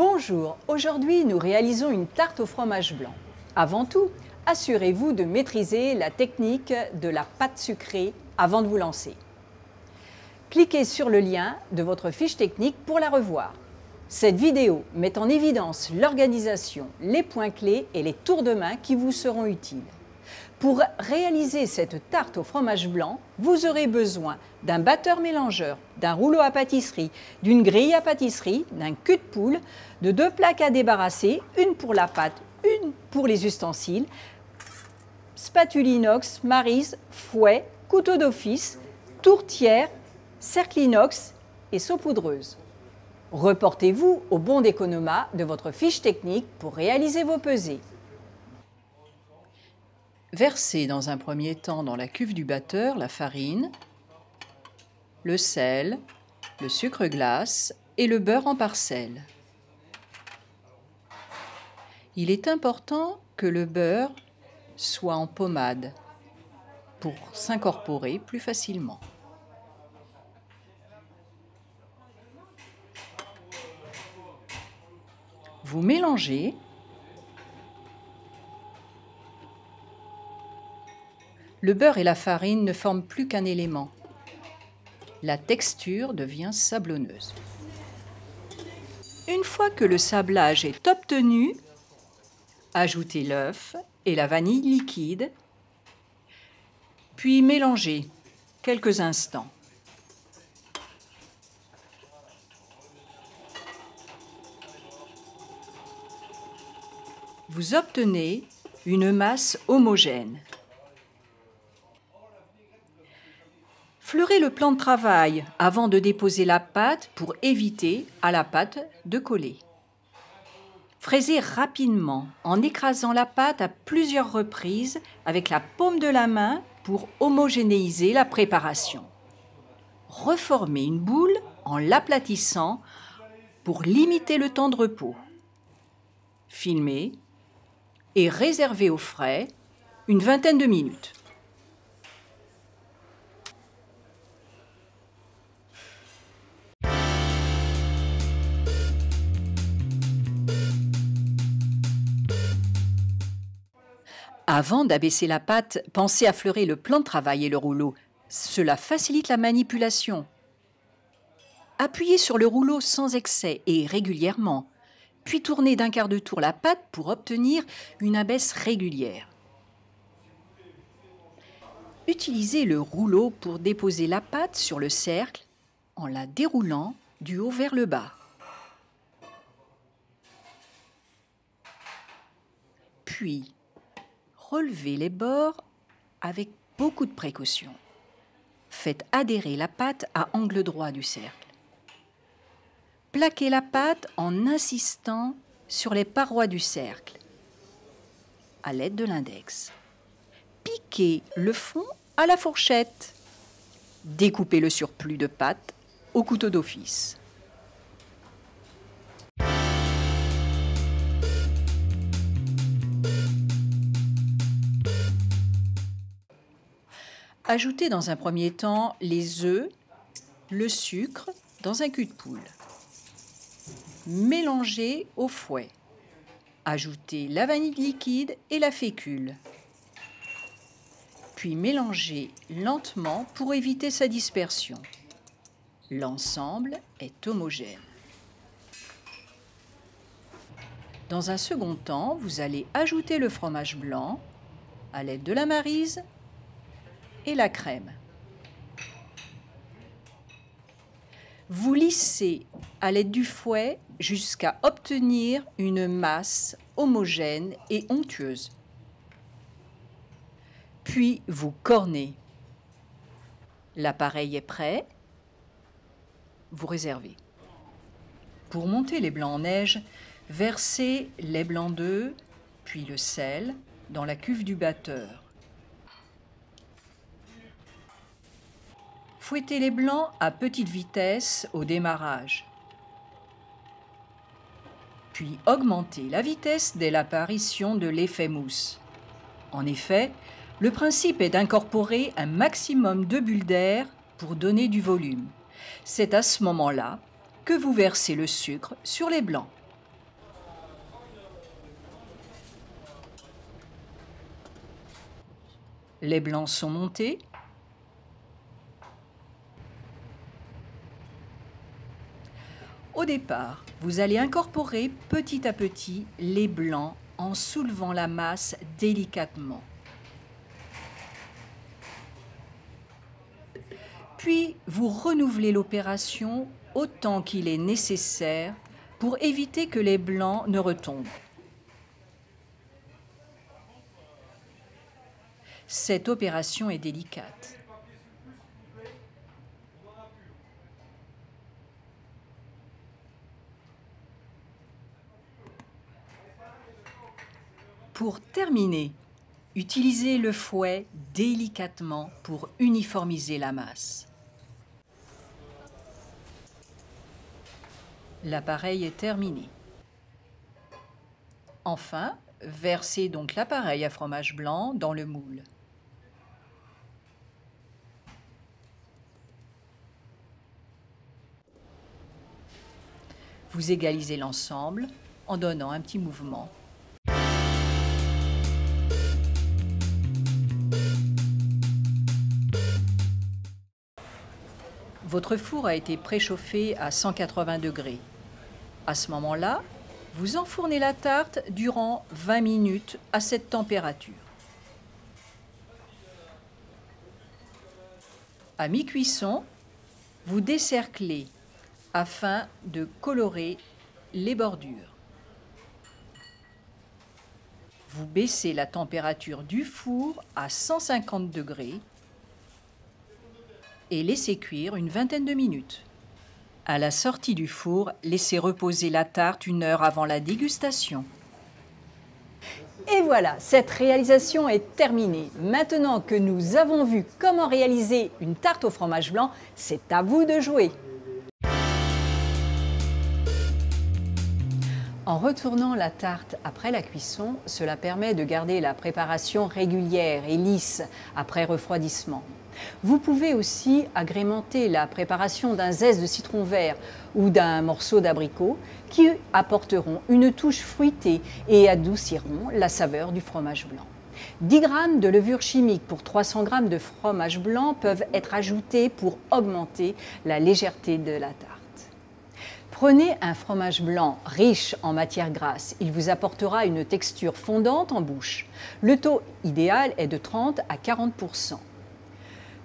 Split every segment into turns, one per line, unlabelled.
Bonjour, aujourd'hui nous réalisons une tarte au fromage blanc. Avant tout, assurez-vous de maîtriser la technique de la pâte sucrée avant de vous lancer. Cliquez sur le lien de votre fiche technique pour la revoir. Cette vidéo met en évidence l'organisation, les points clés et les tours de main qui vous seront utiles. Pour réaliser cette tarte au fromage blanc, vous aurez besoin d'un batteur mélangeur, d'un rouleau à pâtisserie, d'une grille à pâtisserie, d'un cul de poule, de 2 plaques à débarrasser, une pour la pâte, une pour les ustensiles, spatule inox, maryse, fouet, couteau d'office, tourtière, cercle inox et saupoudreuse. Reportez-vous au bon d'économat de votre fiche technique pour réaliser vos pesées. Versez dans un premier temps dans la cuve du batteur la farine, le sel, le sucre glace et le beurre en parcelles. Il est important que le beurre soit en pommade pour s'incorporer plus facilement. Vous mélangez . Le beurre et la farine ne forment plus qu'un élément. La texture devient sablonneuse. Une fois que le sablage est obtenu, ajoutez l'œuf et la vanille liquide, puis mélangez quelques instants. Vous obtenez une masse homogène. Fleurez le plan de travail avant de déposer la pâte pour éviter à la pâte de coller. Fraisez rapidement en écrasant la pâte à plusieurs reprises avec la paume de la main pour homogénéiser la préparation. Reformez une boule en l'aplatissant pour limiter le temps de repos. Filmez et réservez au frais une vingtaine de minutes. Avant d'abaisser la pâte, pensez à fleurer le plan de travail et le rouleau. Cela facilite la manipulation. Appuyez sur le rouleau sans excès et régulièrement, puis tournez d'un quart de tour la pâte pour obtenir une abaisse régulière. Utilisez le rouleau pour déposer la pâte sur le cercle en la déroulant du haut vers le bas. Puis, relevez les bords avec beaucoup de précaution. Faites adhérer la pâte à angle droit du cercle. Plaquez la pâte en insistant sur les parois du cercle à l'aide de l'index. Piquez le fond à la fourchette. Découpez le surplus de pâte au couteau d'office. Ajoutez dans un premier temps les œufs, le sucre dans un cul de poule. Mélangez au fouet. Ajoutez la vanille liquide et la fécule. Puis mélangez lentement pour éviter sa dispersion. L'ensemble est homogène. Dans un second temps, vous allez ajouter le fromage blanc à l'aide de la maryse et la crème. Vous lissez à l'aide du fouet jusqu'à obtenir une masse homogène et onctueuse. Puis vous cornez. L'appareil est prêt. Vous réservez. Pour monter les blancs en neige, versez les blancs d'œufs, puis le sel dans la cuve du batteur. Fouettez les blancs à petite vitesse au démarrage. Puis augmentez la vitesse dès l'apparition de l'effet mousse. En effet, le principe est d'incorporer un maximum de bulles d'air pour donner du volume. C'est à ce moment-là que vous versez le sucre sur les blancs. Les blancs sont montés. Au départ, vous allez incorporer petit à petit les blancs en soulevant la masse délicatement. Puis, vous renouvelez l'opération autant qu'il est nécessaire pour éviter que les blancs ne retombent. Cette opération est délicate. Pour terminer, utilisez le fouet délicatement pour uniformiser la masse. L'appareil est terminé. Enfin, versez donc l'appareil à fromage blanc dans le moule. Vous égalisez l'ensemble en donnant un petit mouvement. Votre four a été préchauffé à 180 degrés. À ce moment-là, vous enfournez la tarte durant 20 minutes à cette température. À mi-cuisson, vous décerclez afin de colorer les bordures. Vous baissez la température du four à 150 degrés et laissez cuire une vingtaine de minutes. À la sortie du four, laissez reposer la tarte 1 heure avant la dégustation. Et voilà, cette réalisation est terminée. Maintenant que nous avons vu comment réaliser une tarte au fromage blanc, c'est à vous de jouer. En retournant la tarte après la cuisson, cela permet de garder la préparation régulière et lisse après refroidissement. Vous pouvez aussi agrémenter la préparation d'un zeste de citron vert ou d'un morceau d'abricot qui apporteront une touche fruitée et adouciront la saveur du fromage blanc. 10 g de levure chimique pour 300 g de fromage blanc peuvent être ajoutés pour augmenter la légèreté de la tarte. Prenez un fromage blanc riche en matière grasse. Il vous apportera une texture fondante en bouche. Le taux idéal est de 30 à 40 %.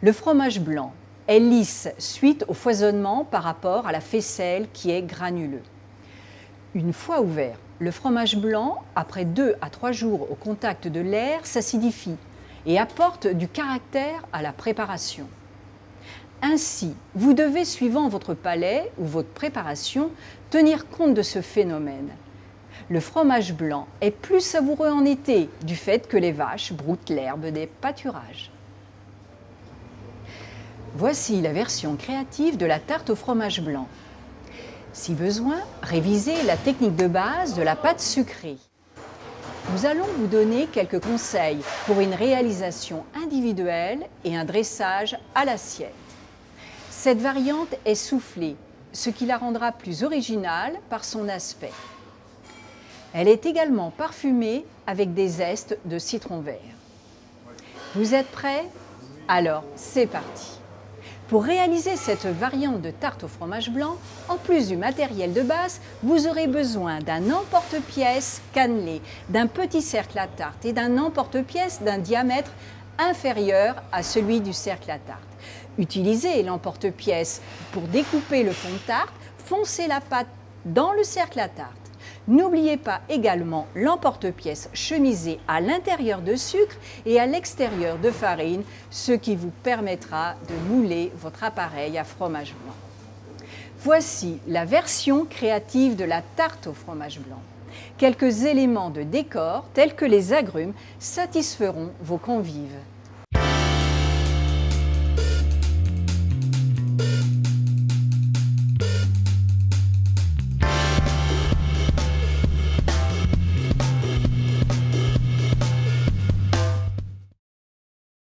Le fromage blanc est lisse suite au foisonnement par rapport à la faisselle qui est granuleux. Une fois ouvert, le fromage blanc, après 2 à 3 jours au contact de l'air, s'acidifie et apporte du caractère à la préparation. Ainsi, vous devez, suivant votre palais ou votre préparation, tenir compte de ce phénomène. Le fromage blanc est plus savoureux en été, du fait que les vaches broutent l'herbe des pâturages. Voici la version créative de la tarte au fromage blanc. Si besoin, révisez la technique de base de la pâte sucrée. Nous allons vous donner quelques conseils pour une réalisation individuelle et un dressage à l'assiette. Cette variante est soufflée, ce qui la rendra plus originale par son aspect. Elle est également parfumée avec des zestes de citron vert. Vous êtes prêts? Alors, c'est parti! Pour réaliser cette variante de tarte au fromage blanc, en plus du matériel de base, vous aurez besoin d'un emporte-pièce cannelé, d'un petit cercle à tarte et d'un emporte-pièce d'un diamètre inférieur à celui du cercle à tarte. Utilisez l'emporte-pièce pour découper le fond de tarte, foncez la pâte dans le cercle à tarte. N'oubliez pas également l'emporte-pièce chemisé à l'intérieur de sucre et à l'extérieur de farine, ce qui vous permettra de mouler votre appareil à fromage blanc. Voici la version créative de la tarte au fromage blanc. Quelques éléments de décor tels que les agrumes satisferont vos convives.